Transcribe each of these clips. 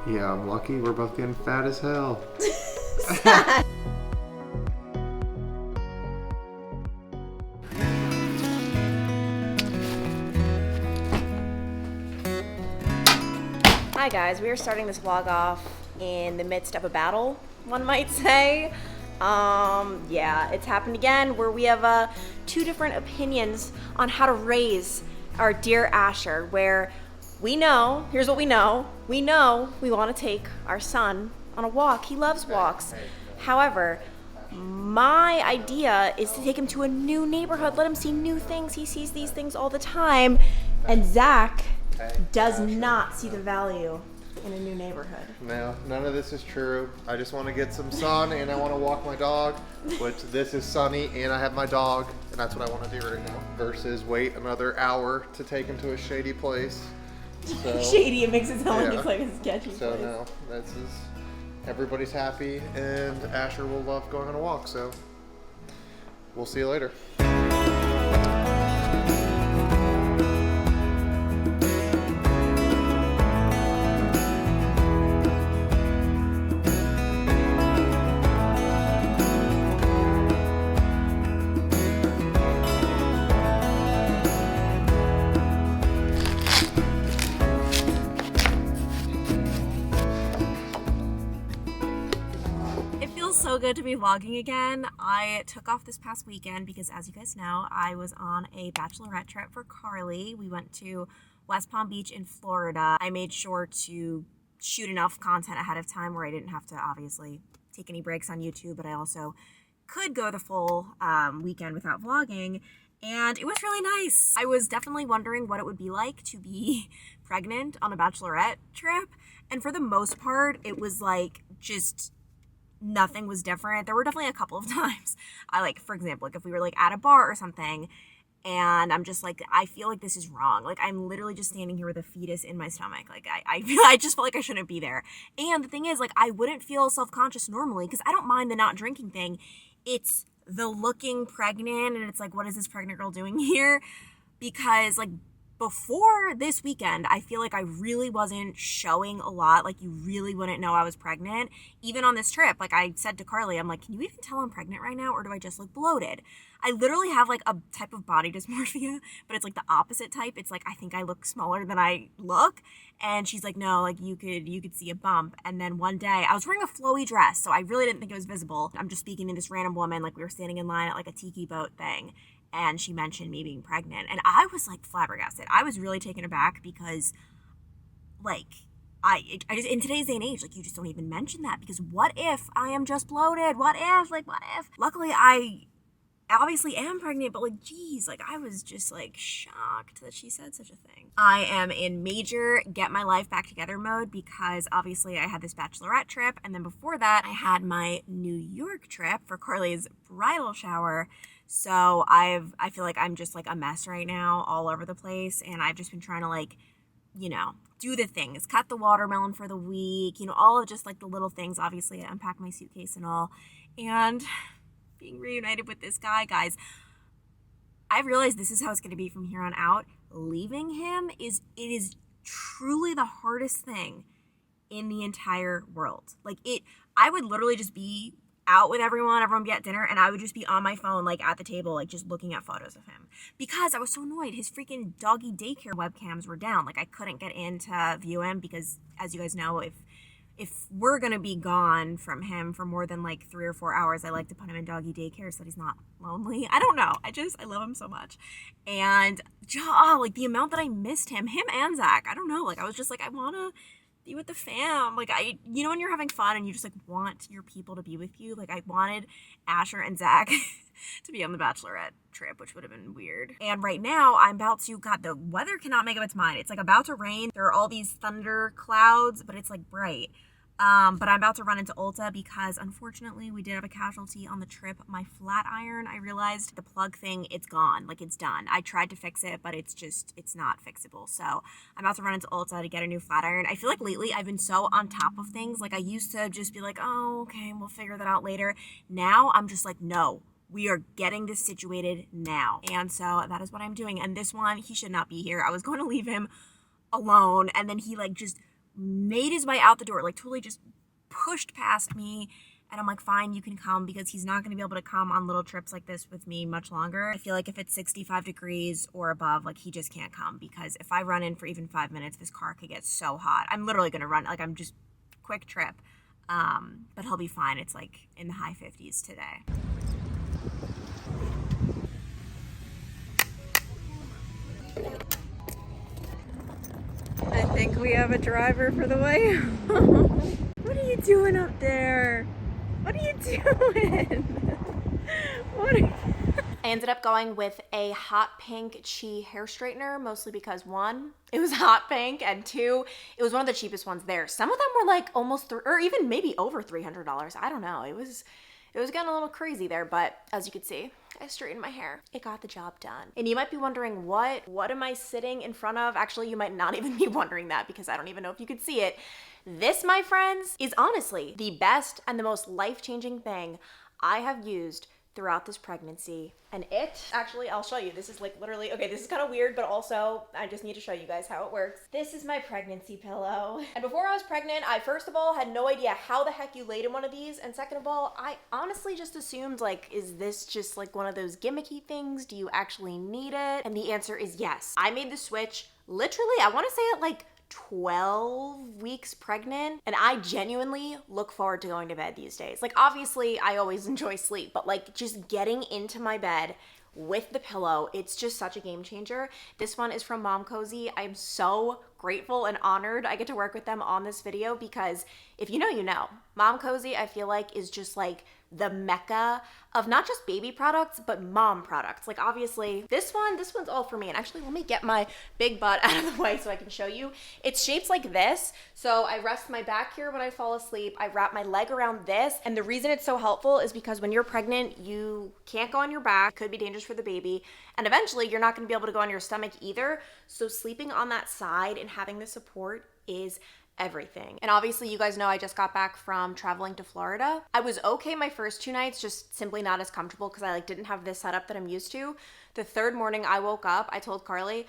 Yeah, I'm lucky. We're both getting fat as hell. Hi guys, we are starting this vlog off in the midst of a battle, one might say. Yeah, it's happened again where we have two different opinions on how to raise our dear Asher, where we know, here's what we know we want to take our son on a walk. He loves walks. However, my idea is to take him to a new neighborhood, let him see new things. He sees these things all the time, and Zach does not see the value in a new neighborhood. No, none of this is true. I just want to get some sun and I want to walk my dog, which this is sunny and I have my dog, and that's what I want to do right now, versus wait another hour to take him to a shady place. So, shady, it makes it sound like it's like a sketchy so place. No, this is, everybody's happy and Asher will love going on a walk, so we'll see you later. So good to be vlogging again. I took off this past weekend because, as you guys know, I was on a bachelorette trip for Carly. We went to West Palm Beach in Florida. I made sure to shoot enough content ahead of time where I didn't have to obviously take any breaks on YouTube, but I also could go the full weekend without vlogging, and it was really nice. I was definitely wondering what it would be like to be pregnant on a bachelorette trip, and for the most part, it was like just nothing was different. There were definitely a couple of times I, like, for example, like if we were like at a bar or something and I'm just like, I feel like this is wrong. Like, I'm literally just standing here with a fetus in my stomach. Like, I just felt like I shouldn't be there. And the thing is, like, I wouldn't feel self-conscious normally because I don't mind the not drinking thing. It's the looking pregnant and it's like, what is this pregnant girl doing here? Because, like, before this weekend, I feel like I really wasn't showing a lot. Like, you really wouldn't know I was pregnant. Even on this trip, like I said to Carly, I'm like, can you even tell I'm pregnant right now, or do I just look bloated? I literally have like a type of body dysmorphia, but it's like the opposite type. It's like, I think I look smaller than I look. And she's like, no, like you could see a bump. And then one day I was wearing a flowy dress, so I really didn't think it was visible. I'm just speaking to this random woman, like we were standing in line at like a tiki boat thing, and she mentioned me being pregnant, and I was like flabbergasted. I was really taken aback because, like, I just, in today's day and age, like, you just don't even mention that, because what if I am just bloated? What if? Luckily, I obviously am pregnant, but like, geez, like, I was just like shocked that she said such a thing. I am in major get my life back together mode because obviously I had this bachelorette trip, and then before that I had my New York trip for Carly's bridal shower. So I feel like I'm just like a mess right now all over the place, and I've just been trying to, like, you know, do the things, cut the watermelon for the week, you know, all of just like the little things. Obviously I unpack my suitcase and all, and being reunited with this guy, guys, I've realized this is how it's going to be from here on out. Leaving him is truly the hardest thing in the entire world. Like, I would literally just be out with everyone would be at dinner, and I would just be on my phone, like, at the table, like, just looking at photos of him, because I was so annoyed. His freaking doggy daycare webcams were down. Like, I couldn't get in to view him because, as you guys know, if we're gonna be gone from him for more than like 3 or 4 hours, I like to put him in doggy daycare so that he's not lonely. I don't know, I love him so much. And like, the amount that I missed him and Zach, I don't know, like, I was just like, I want to be with the fam. Like, you know, when you're having fun and you just like want your people to be with you, like, I wanted Asher and Zach to be on the bachelorette trip, which would have been weird. And right now I'm about to, God, the weather cannot make up its mind. It's like about to rain. There are all these thunder clouds, but it's like bright. But I'm about to run into Ulta because, unfortunately, we did have a casualty on the trip. My flat iron, I realized the plug thing, it's gone. Like, it's done. I tried to fix it, but it's not fixable. So I'm about to run into Ulta to get a new flat iron. I feel like lately I've been so on top of things. Like, I used to just be like, oh, okay, we'll figure that out later. Now I'm just like, no, we are getting this situated now. And so that is what I'm doing. And this one, he should not be here. I was going to leave him alone, and then he like just made his way out the door, like totally just pushed past me. And I'm like, fine, you can come, because he's not going to be able to come on little trips like this with me much longer. I feel like if it's 65 degrees or above, like he just can't come, because if I run in for even 5 minutes, this car could get so hot. I'm literally going to run, like I'm just quick trip. But he'll be fine. It's like in the high 50s today. I think we have a driver for the way. What are you doing up there? What are you doing? What are you... I ended up going with a hot pink chi hair straightener, mostly because one, it was hot pink, and two, it was one of the cheapest ones there. Some of them were like almost, or even maybe over $300. I don't know. It was getting a little crazy there, but as you could see, I straightened my hair. It got the job done. And you might be wondering, what am I sitting in front of? Actually, you might not even be wondering that, because I don't even know if you could see it. This, my friends, is honestly the best and the most life-changing thing I have used throughout this pregnancy. And actually, I'll show you. This is like literally, okay, this is kind of weird, but also I just need to show you guys how it works. This is my pregnancy pillow. And before I was pregnant, I first of all had no idea how the heck you laid in one of these. And second of all, I honestly just assumed, like, is this just like one of those gimmicky things? Do you actually need it? And the answer is yes. I made the switch literally, I want to say it like 12 weeks pregnant, and I genuinely look forward to going to bed these days. Like, obviously I always enjoy sleep, but like just getting into my bed with the pillow, it's just such a game changer. This one is from Mom Cozy. I'm so grateful and honored I get to work with them on this video, because if you know, you know. Mom Cozy, I feel like, is just like the mecca of not just baby products, but mom products. Like, obviously this one's all for me. And actually, let me get my big butt out of the way so I can show you. It's shaped like this. So I rest my back here when I fall asleep. I wrap my leg around this. And the reason it's so helpful is because when you're pregnant, you can't go on your back. It could be dangerous for the baby. And eventually you're not gonna be able to go on your stomach either. So sleeping on that side and having the support is everything. And obviously you guys know I just got back from traveling to Florida. I was okay my first 2 nights, just simply not as comfortable because I like didn't have this setup that I'm used to. The third morning I woke up, I told Carly,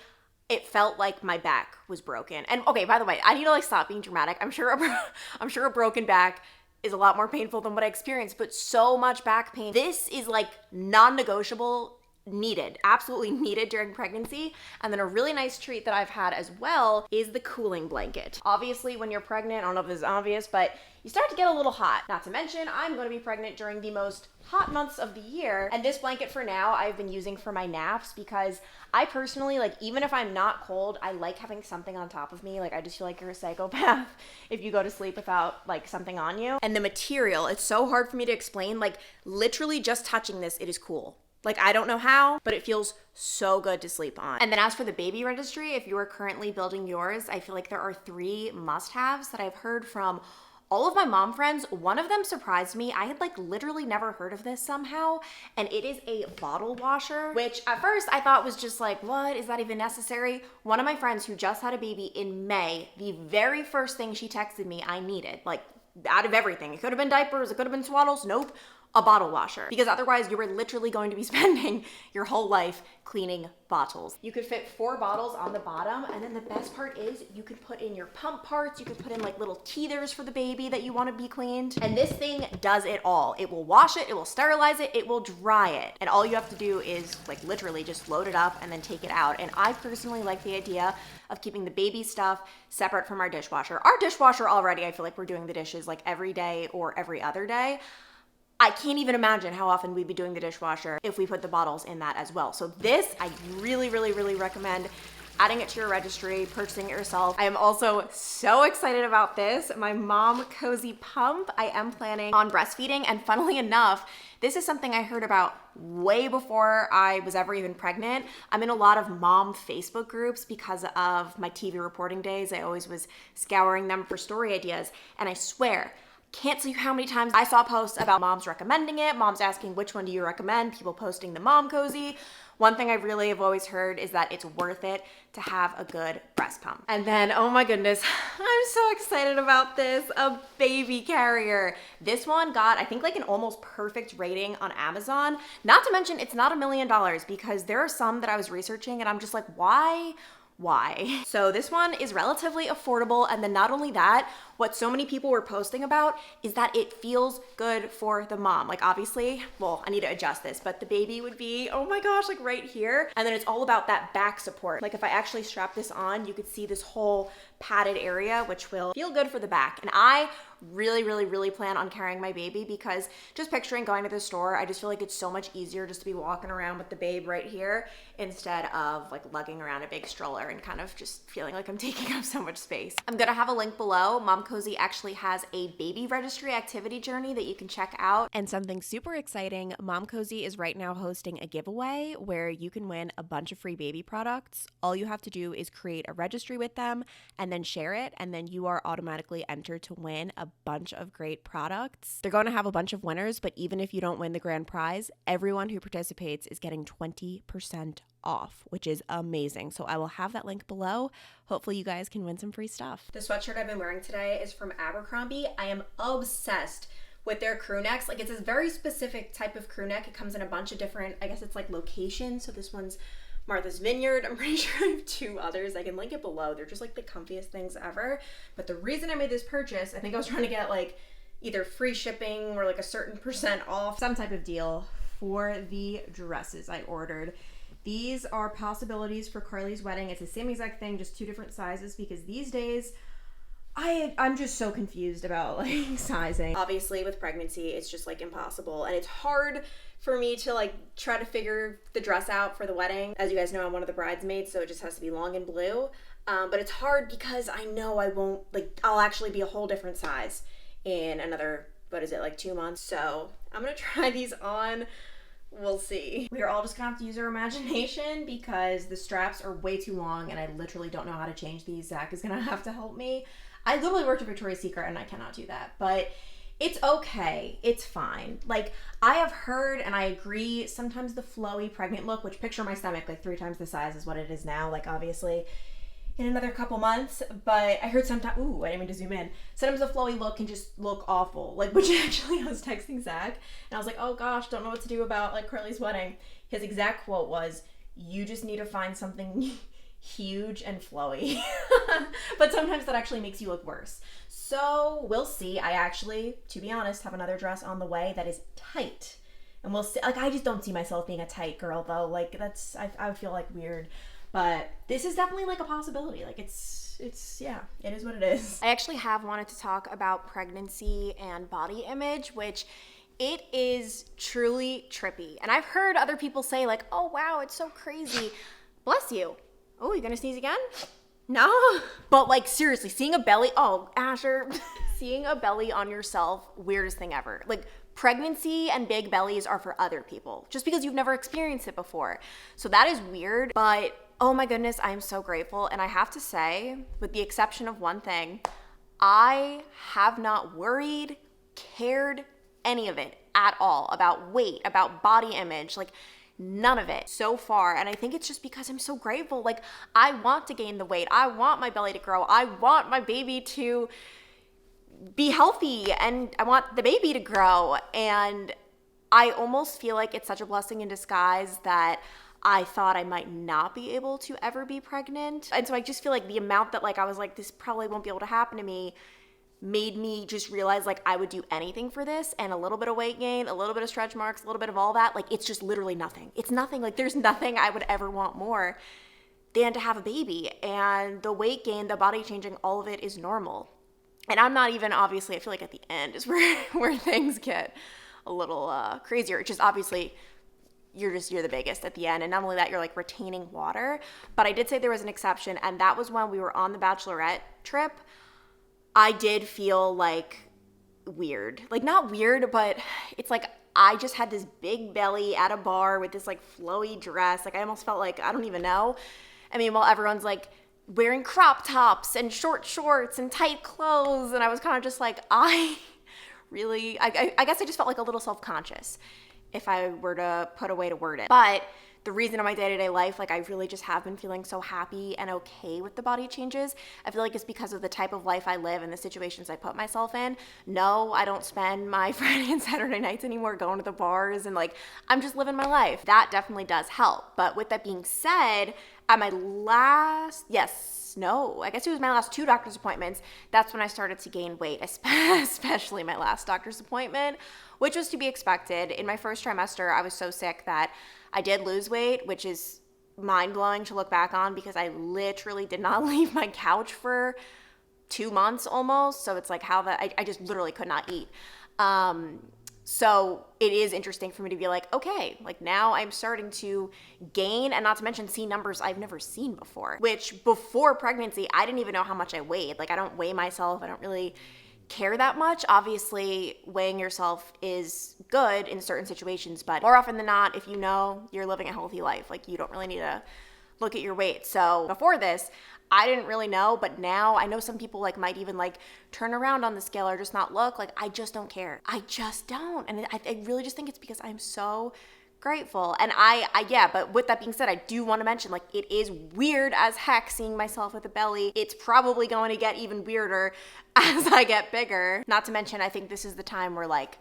it felt like my back was broken. And okay, by the way, I need to like stop being dramatic. I'm sure a broken back is a lot more painful than what I experienced, but so much back pain. This is like non-negotiable, needed, absolutely needed during pregnancy. And then a really nice treat that I've had as well is the cooling blanket. Obviously, when you're pregnant, I don't know if this is obvious, but you start to get a little hot. Not to mention, I'm going to be pregnant during the most hot months of the year. And this blanket for now, I've been using for my naps, because I personally, like, even if I'm not cold, I like having something on top of me. Like, I just feel like you're a psychopath if you go to sleep without like something on you. And the material, it's so hard for me to explain. Like, literally just touching this, it is cool. Like, I don't know how, but it feels so good to sleep on. And then as for the baby registry, if you are currently building yours, I feel like there are 3 must-haves that I've heard from all of my mom friends. One of them surprised me. I had like literally never heard of this somehow, and it is a bottle washer, which at first I thought was just like, what, is that even necessary? One of my friends who just had a baby in May, the very first thing she texted me I needed, like out of everything, it could have been diapers, it could have been swaddles, nope, a bottle washer, because otherwise you were literally going to be spending your whole life cleaning bottles. You could fit 4 bottles on the bottom, and then the best part is you could put in your pump parts, you could put in like little teethers for the baby that you want to be cleaned, and this thing does it all. It will wash it, it will sterilize it, it will dry it, and all you have to do is like literally just load it up and then take it out. And I personally like the idea of keeping the baby stuff separate from our dishwasher. Our dishwasher already, I feel like we're doing the dishes like every day or every other day. I can't even imagine how often we'd be doing the dishwasher if we put the bottles in that as well. So this, I really, really, really recommend adding it to your registry, purchasing it yourself. I am also so excited about this, my Mom Cozy pump. I am planning on breastfeeding, and funnily enough, this is something I heard about way before I was ever even pregnant. I'm in a lot of mom Facebook groups because of my TV reporting days. I always was scouring them for story ideas, and I swear, can't tell you how many times I saw posts about moms recommending it, moms asking which one do you recommend, people posting the Mom Cozy. One thing I really have always heard is that it's worth it to have a good breast pump. And then, oh my goodness, I'm so excited about this, a baby carrier. This one got, I think, like an almost perfect rating on Amazon. Not to mention, it's not $1 million, because there are some that I was researching and I'm just like, why why. So this one is relatively affordable, and then not only that, what so many people were posting about is that it feels good for the mom. Like obviously, well, I need to adjust this, but the baby would be, oh my gosh, like right here. And then it's all about that back support. Like if I actually strap this on, you could see this whole padded area, which will feel good for the back. And I really plan on carrying my baby, because just picturing going to the store, I just feel like it's so much easier just to be walking around with the babe right here instead of like lugging around a big stroller and kind of just feeling like I'm taking up so much space. I'm gonna have a link below. Mom Cozy actually has a baby registry activity journey that you can check out. And something super exciting, Mom Cozy is right now hosting a giveaway where you can win a bunch of free baby products. All you have to do is create a registry with them and then share it, and then you are automatically entered to win a bunch of great products. They're going to have a bunch of winners, but even if you don't win the grand prize, everyone who participates is getting 20% off, which is amazing. So I will have that link below. Hopefully you guys can win some free stuff. The sweatshirt I've been wearing today is from Abercrombie. I am obsessed with their crew necks. Like it's a very specific type of crew neck. It comes in a bunch of different, I guess it's like locations. So this one's Martha's Vineyard. I'm pretty sure I have two others. I can link it below. They're just like the comfiest things ever. But the reason I made this purchase, I think I was trying to get like either free shipping or like a certain percent off, some type of deal for the dresses I ordered. These are possibilities for Carly's wedding. It's the same exact thing, just two different sizes, because these days I'm just so confused about like sizing. Obviously with pregnancy, it's just like impossible, and it's hard for me to like try to figure the dress out for the wedding. As you guys know, I'm one of the bridesmaids, so it just has to be long and blue. But it's hard because I know I won't, like I'll actually be a whole different size in another, what is it, like 2 months. So I'm gonna try these on. We'll see. We are all just gonna have to use our imagination because the straps are way too long and I literally don't know how to change these. Zach is gonna have to help me. I literally worked at Victoria's Secret and I cannot do that, but it's okay. It's fine. Like I have heard, and I agree, sometimes the flowy pregnant look, which picture my stomach like 3 times the size is what it is now, like obviously in another couple months, but I heard sometimes, ooh, I didn't mean to zoom in. Sometimes the flowy look can just look awful. Like, which actually I was texting Zach and I was like, oh gosh, don't know what to do about like Carly's wedding. His exact quote was, you just need to find something huge and flowy. But sometimes that actually makes you look worse. So we'll see. I actually, to be honest, have another dress on the way that is tight. And we'll see. Like, I just don't see myself being a tight girl though. Like that's, I would feel like weird. But this is definitely like a possibility. Like it's yeah, it is what it is. I actually have wanted to talk about pregnancy and body image, which it is truly trippy. And I've heard other people say like, oh wow, it's so crazy. Bless you. Oh, you gonna sneeze again? No. But like seriously, seeing a belly, oh, Asher, seeing a belly on yourself, weirdest thing ever. Like pregnancy and big bellies are for other people, just because you've never experienced it before. So that is weird, but oh my goodness, I am so grateful. And I have to say, with the exception of one thing, I have not worried, cared any of it at all about weight, about body image, like none of it so far. And I think it's just because I'm so grateful. Like I want to gain the weight. I want my belly to grow. I want my baby to be healthy and I want the baby to grow. And I almost feel like it's such a blessing in disguise that I thought I might not be able to ever be pregnant. And so I just feel like the amount that like I was like, this probably won't be able to happen to me, made me just realize like I would do anything for this, and a little bit of weight gain, a little bit of stretch marks, a little bit of all that, like it's just literally nothing. It's nothing. Like there's nothing I would ever want more than to have a baby. And the weight gain, the body changing, all of it is normal. And I'm not even, obviously, I feel like at the end is where things get a little crazier. It's just obviously you're the biggest at the end. And not only that, you're like retaining water. But I did say there was an exception, and that was when we were on the bachelorette trip. I did feel like weird. Like not weird, but it's like I just had this big belly at a bar with this like flowy dress. Like I almost felt like, I don't even know. I mean, while everyone's like wearing crop tops and short shorts and tight clothes. And I was kind of just like, I guess I just felt like a little self-conscious if I were to put a way to word it. But the reason in my day-to-day life, like I really just have been feeling so happy and okay with the body changes, I feel like it's because of the type of life I live and the situations I put myself in. No, I don't spend my Friday and Saturday nights anymore going to the bars and like, I'm just living my life. That definitely does help. But with that being said, At my last, I guess it was my last 2 doctor's appointments. That's when I started to gain weight, especially my last doctor's appointment, which was to be expected. In my first trimester, I was so sick that I did lose weight, which is mind-blowing to look back on because I literally did not leave my couch for 2 months almost. So it's like I just literally could not eat. So it is interesting for me to be like, okay, like now I'm starting to gain, and not to mention see numbers I've never seen before, which before pregnancy, I didn't even know how much I weighed. Like I don't weigh myself. I don't really care that much. Obviously, weighing yourself is good in certain situations, but more often than not, if you know you're living a healthy life, like you don't really need to look at your weight. So before this, I didn't really know, but now I know some people like might even like turn around on the scale or just not look. Like I just don't care. I just don't. And I really just think it's because I'm so grateful. And but with that being said, I do want to mention, like, it is weird as heck seeing myself with a belly. It's probably going to get even weirder as I get bigger. Not to mention, I think this is the time where like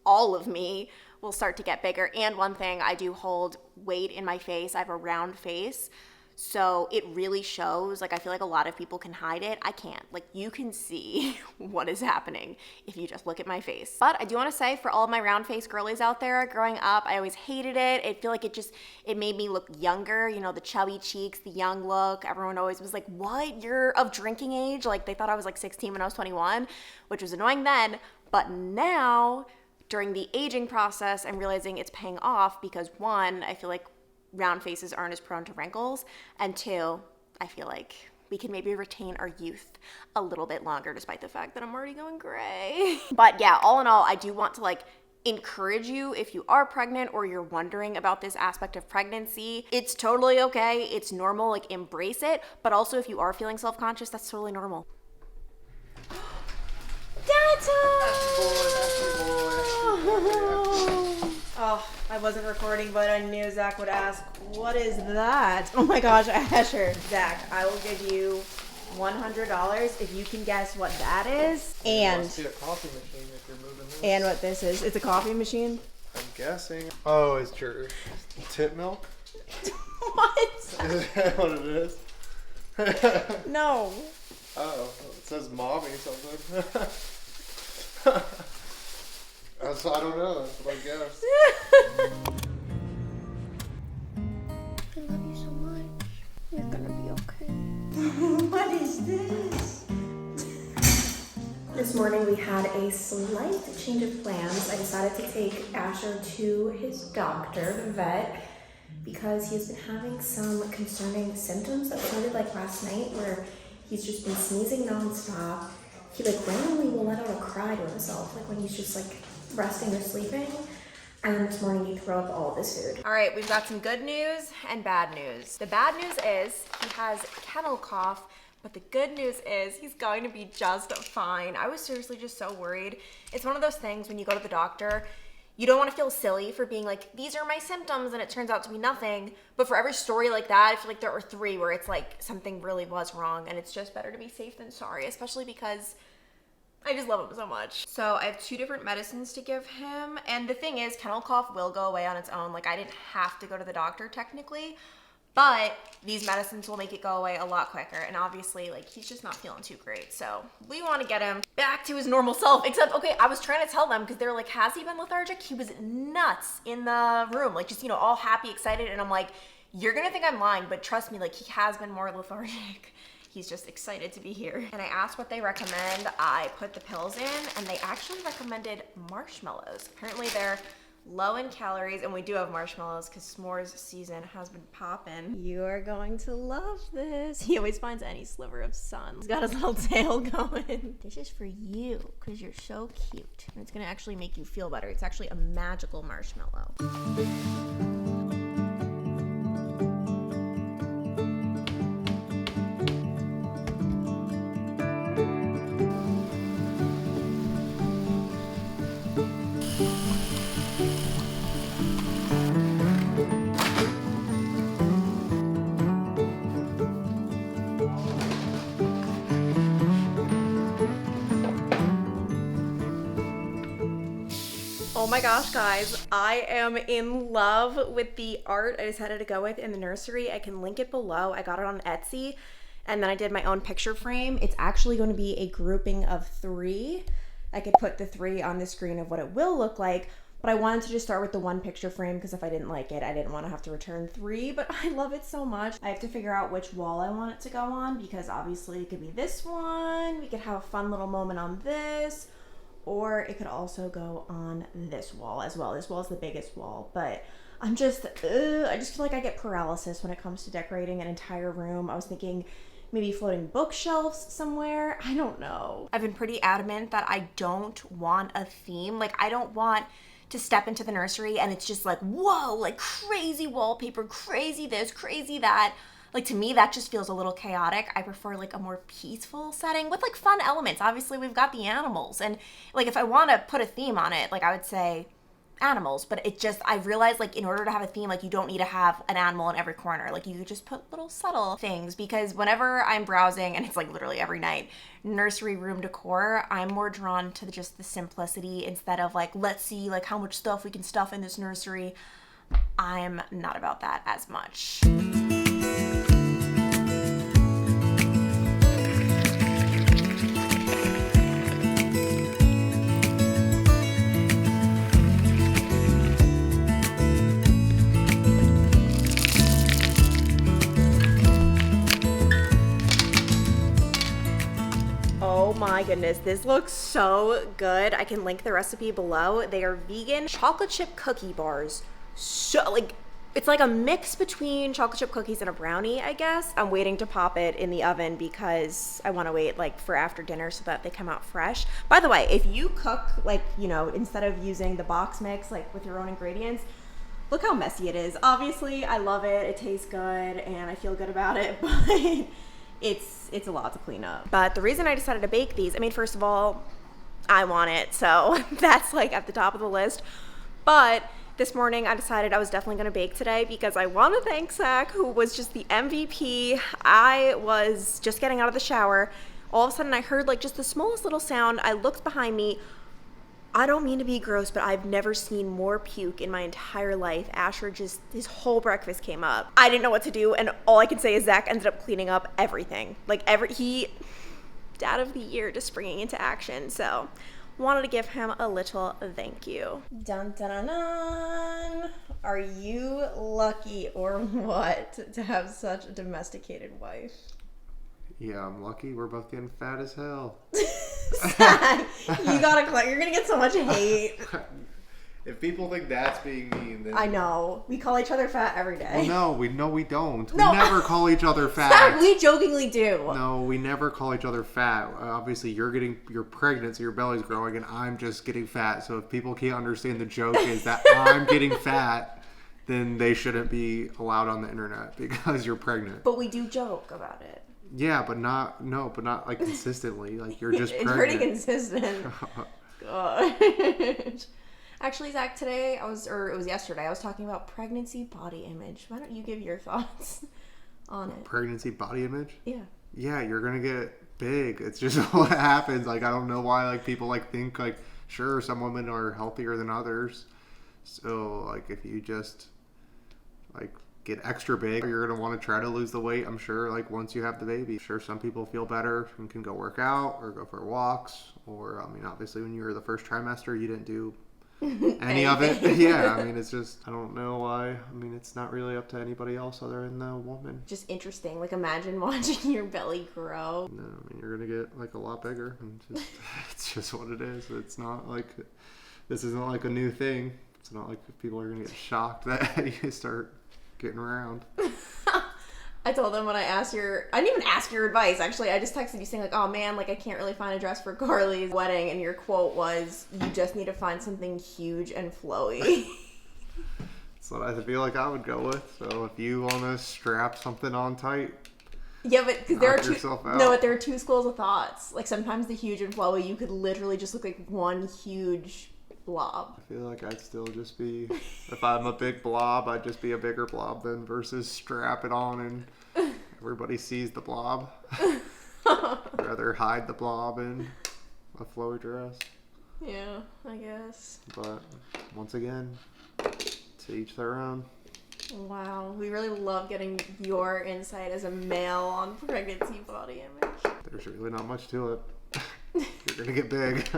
all of me will start to get bigger. And one thing, I do hold weight in my face. I have a round face. So it really shows. Like I feel like a lot of people can hide it. I can't. Like you can see what is happening if you just look at my face. But I do want to say, for all of my round face girlies out there, growing up, I always hated it. I feel like it made me look younger, you know, the chubby cheeks, the young look. Everyone always was like, what? You're of drinking age? Like they thought I was like 16 when I was 21, which was annoying then. But now, during the aging process, I'm realizing it's paying off because 1, I feel like round faces aren't as prone to wrinkles, and 2, I feel like we can maybe retain our youth a little bit longer despite the fact that I'm already going gray. But yeah, all in all, I do want to like encourage you, if you are pregnant or you're wondering about this aspect of pregnancy, it's totally okay. It's normal, like embrace it. But also if you are feeling self-conscious, that's totally normal. Data! Oh, I wasn't recording, but I knew Zach would ask, what is that? Oh my gosh, Asher. Zach, I will give you $100 if you can guess what that is. It must be a coffee machine if you're moving this. And what this is. It's a coffee machine? I'm guessing. Oh, it's your tip milk? What? Is that what it is? No. Oh, it says mommy something. So I don't know. That's what I guess. I love you so much. You're gonna be okay. What is this? This morning we had a slight change of plans. I decided to take Asher to his doctor, the vet, because he's been having some concerning symptoms that started like last night, where he's just been sneezing nonstop. He like randomly will let out a cry to himself, like when he's just like resting or sleeping. And then this morning he threw up all of his food. All right, we've got some good news and bad news. The bad news is he has kennel cough, but the good news is he's going to be just fine. I was seriously just so worried. It's one of those things when you go to the doctor, you don't want to feel silly for being like, these are my symptoms, and it turns out to be nothing. But for every story like that, I feel like there are 3 where it's like something really was wrong, and it's just better to be safe than sorry, especially because I just love him so much. So I have 2 different medicines to give him. And the thing is, kennel cough will go away on its own. Like I didn't have to go to the doctor technically, but these medicines will make it go away a lot quicker. And obviously like he's just not feeling too great. So we want to get him back to his normal self, except, okay, I was trying to tell them because they're like, has he been lethargic? He was nuts in the room, like just, you know, all happy, excited. And I'm like, you're going to think I'm lying, but trust me, like he has been more lethargic. He's just excited to be here. And I asked what they recommend. I put the pills in, and they actually recommended marshmallows. Apparently they're low in calories, and we do have marshmallows because s'mores season has been popping. You are going to love this. He always finds any sliver of sun. He's got his little tail going. This is for you because you're so cute. And it's gonna actually make you feel better. It's actually a magical marshmallow. Oh Oh my gosh, guys, I am in love with the art I decided to go with in the nursery. I can link it below. I got it on Etsy, and then I did my own picture frame. It's actually going to be a grouping of 3. I could put the 3 on the screen of what it will look like, but I wanted to just start with the 1 picture frame because if I didn't like it, I didn't want to have to return 3, but I love it so much. I have to figure out which wall I want it to go on because obviously it could be this one. We could have a fun little moment on this. Or it could also go on this wall as well. This wall is the biggest wall, but I just feel like I get paralysis when it comes to decorating an entire room. I was thinking maybe floating bookshelves somewhere. I don't know. I've been pretty adamant that I don't want a theme. Like, I don't want to step into the nursery and it's just like, whoa, like crazy wallpaper, crazy this, crazy that. Like, to me, that just feels a little chaotic. I prefer like a more peaceful setting with like fun elements. Obviously, we've got the animals. And like, if I want to put a theme on it, like I would say animals. But it just, I realized like in order to have a theme, like you don't need to have an animal in every corner. Like you just put little subtle things because whenever I'm browsing, and it's like literally every night, nursery room decor, I'm more drawn to just the simplicity instead of like, let's see like how much stuff we can stuff in this nursery. I'm not about that as much. Oh my goodness, this looks so good. I can link the recipe below. They are vegan chocolate chip cookie bars. So like, it's like a mix between chocolate chip cookies and a brownie, I guess. I'm waiting to pop it in the oven because I want to wait like for after dinner so that they come out fresh. By the way, if you cook like, you know, instead of using the box mix like with your own ingredients, look how messy it is. Obviously, I love it. It tastes good and I feel good about it, but it's a lot to clean up. But the reason I decided to bake these, I mean, first of all, I want it, so that's like at the top of the list. But this morning I decided I was definitely gonna bake today because I want to thank Zach, who was just the MVP. I was just getting out of the shower. All of a sudden I heard like just the smallest little sound. I looked behind me. I don't mean to be gross, but I've never seen more puke in my entire life. Asher just, his whole breakfast came up. I didn't know what to do, and all I can say is Zach ended up cleaning up everything. Like, dad of the year just springing into action. So, wanted to give him a little thank you. Dun dun dun dun. Are you lucky or what to have such a domesticated wife? Yeah, I'm lucky. We're both getting fat as hell. Zach, you're gonna get so much hate. If people think that's being mean, then I know. We call each other fat every day. Well, we don't. No. We never call each other fat. Zach, we jokingly do. No, we never call each other fat. Obviously, you're pregnant, so your belly's growing, and I'm just getting fat. So if people can't understand the joke is that I'm getting fat, then they shouldn't be allowed on the internet because you're pregnant. But we do joke about it. Yeah, but not like consistently. Like you're just pregnant. It's pretty consistent. God. Actually, Zach, it was yesterday, I was talking about pregnancy body image. Why don't you give your thoughts on it? Pregnancy body image? Yeah. Yeah, you're gonna get big. It's just what happens. Like I don't know why like people like think like sure some women are healthier than others. So like if you just like get extra big, you're going to want to try to lose the weight, I'm sure, like once you have the baby. I'm sure some people feel better and can go work out or go for walks, or I mean obviously when you were the first trimester you didn't do any of it. Yeah, I mean it's just, I don't know why. I mean it's not really up to anybody else other than the woman. Just interesting, like imagine watching your belly grow. No, I mean you're going to get like a lot bigger and just it's just what it is. It's not like, this isn't like a new thing. It's not like people are going to get shocked that you start getting around. I told them when I didn't even ask your advice, actually. I just texted you saying like, oh man, like I can't really find a dress for Carly's wedding, and your quote was, you just need to find something huge and flowy. That's what I feel like I would go with. So if you want to strap something on tight, yeah, but because there are two schools of thoughts. Like sometimes the huge and flowy, you could literally just look like one huge blob. I feel like I'd still just be, if I'm a big blob, I'd just be a bigger blob then versus strap it on and everybody sees the blob. I'd rather hide the blob in a flowy dress. Yeah, I guess. But once again, to each their own. Wow, we really love getting your insight as a male on pregnancy body image. There's really not much to it. You're gonna get big.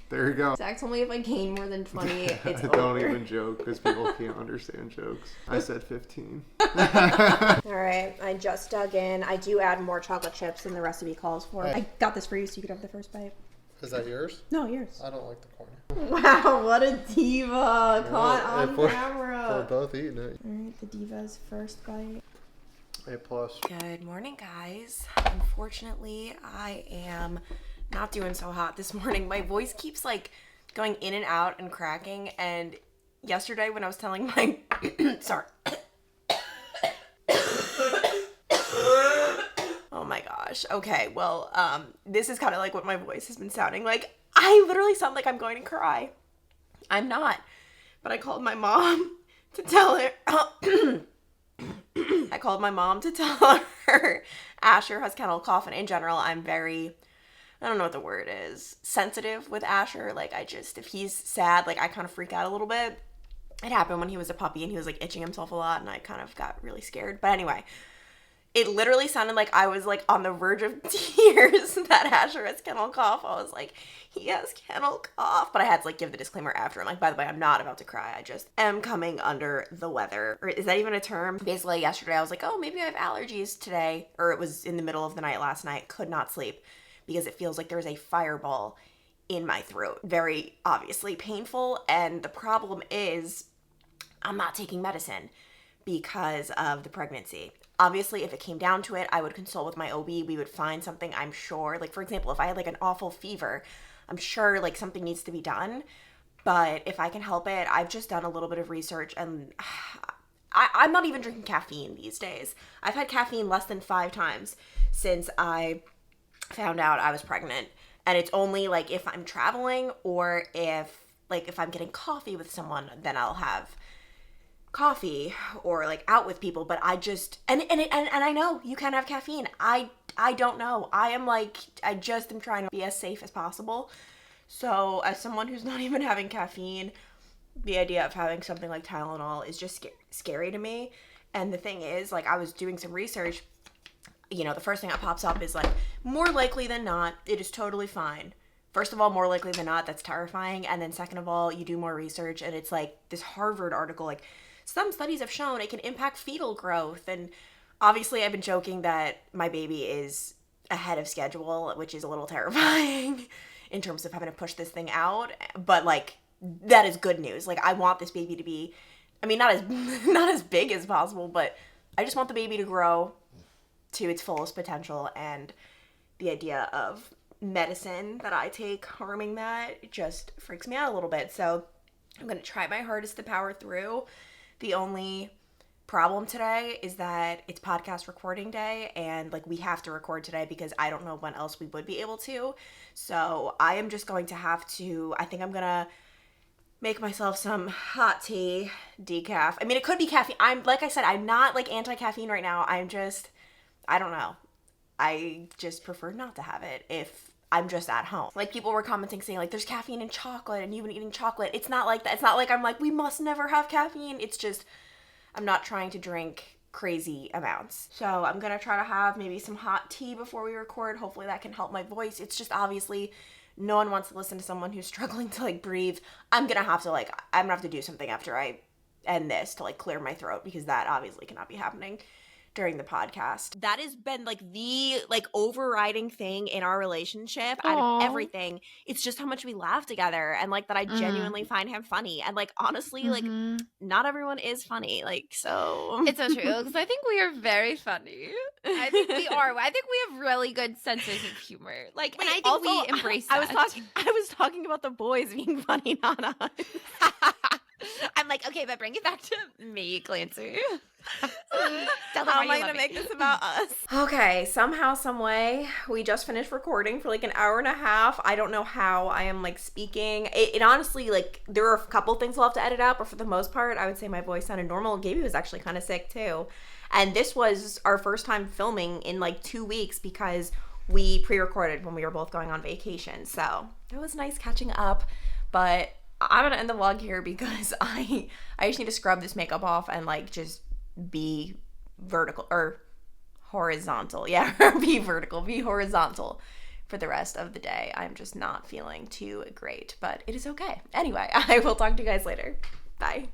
There you go. Zach told me if I gain more than 20, it's Don't over. even joke because people can't understand jokes. I said 15. Alright, I just dug in. I do add more chocolate chips than the recipe calls for. I got this for you so you could have the first bite. Is that yours? No, yours. I don't like the corn. Wow, what a diva. Caught on We're camera. both eating it. Alright, the diva's first bite. A plus. Good morning, guys. Unfortunately, I am not doing so hot this morning. My voice keeps like going in and out and cracking, and yesterday when I was telling my sorry. Oh my gosh. Okay, well, this is kind of like what my voice has been sounding like. I literally sound like I'm going to cry. I'm not. But I called my mom to tell her I called my mom to tell her Asher has kennel cough, and in general, I'm very, I don't know what the word is, sensitive with Asher. Like, if he's sad, like, I kind of freak out a little bit. It happened when he was a puppy and he was, like, itching himself a lot, and I kind of got really scared. But anyway, it literally sounded like I was, like, on the verge of tears that Asher has kennel cough. I was like, he has kennel cough. But I had to, like, give the disclaimer after. I'm like, by the way, I'm not about to cry. I just am coming under the weather. Or is that even a term? Basically, yesterday I was like, oh, maybe I have allergies today. Or it was in the middle of the night last night. Could not sleep because it feels like there's a fireball in my throat. Very obviously painful. And the problem is I'm not taking medicine because of the pregnancy. Obviously, if it came down to it, I would consult with my OB. We would find something, I'm sure. Like, for example, if I had, like, an awful fever, I'm sure, like, something needs to be done. But if I can help it, I've just done a little bit of research, and I'm not even drinking caffeine these days. I've had caffeine less than 5 times since I found out I was pregnant. And it's only, like, if I'm traveling or if I'm getting coffee with someone, then I'll have coffee or like out with people. But I just and I know you can have caffeine. I don't know. I just am trying to be as safe as possible. So as someone who's not even having caffeine, the idea of having something like Tylenol is just scary to me. And the thing is, like, I was doing some research, you know, the first thing that pops up is like, more likely than not, it is totally fine. First of all, more likely than not, that's terrifying. And then second of all, you do more research and it's like this Harvard article, like, some studies have shown it can impact fetal growth. And obviously I've been joking that my baby is ahead of schedule, which is a little terrifying in terms of having to push this thing out. But like, that is good news. Like, I want this baby to be, I mean, not as big as possible, but I just want the baby to grow to its fullest potential. And the idea of medicine that I take harming that just freaks me out a little bit. So I'm going to try my hardest to power through. The only problem today is that it's podcast recording day, and like, we have to record today because I don't know when else we would be able to. So I am just going to have to, I think I'm going to make myself some hot tea, decaf. I mean, it could be caffeine. Like I said, I'm not like anti-caffeine right now. I don't know. I just prefer not to have it if I'm just at home. Like, people were commenting saying like, there's caffeine in chocolate and you've been eating chocolate. It's not like that. It's not like I'm like, we must never have caffeine. It's just, I'm not trying to drink crazy amounts. So I'm gonna try to have maybe some hot tea before we record. Hopefully that can help my voice. It's just, obviously no one wants to listen to someone who's struggling to like breathe. I'm gonna have to do something after I end this to like clear my throat, because that obviously cannot be happening during the podcast. That has been like the like overriding thing in our relationship. Out of everything, it's just how much we laugh together, and like that I genuinely find him funny. And like, honestly, like, not everyone is funny, like, so It's so true, because I think we are very funny. I think we are. I think we have really good senses of humor. Like, and I think we embrace that. I was talking about the boys being funny, not us. I'm like, okay, but bring it back to me, Clancy. How am I going to make this about us? Okay, somehow, some way, we just finished recording for like an hour and a half. I don't know how I am like speaking. It honestly, like, there are a couple things we'll have to edit out, but for the most part, I would say my voice sounded normal. Gaby was actually kind of sick too. And this was our first time filming in like 2 weeks because we pre-recorded when we were both going on vacation. So that was nice catching up. But I'm gonna end the vlog here because I just need to scrub this makeup off and like just be vertical or horizontal. Yeah, be vertical, be horizontal for the rest of the day. I'm just not feeling too great, but it is okay. Anyway, I will talk to you guys later. Bye.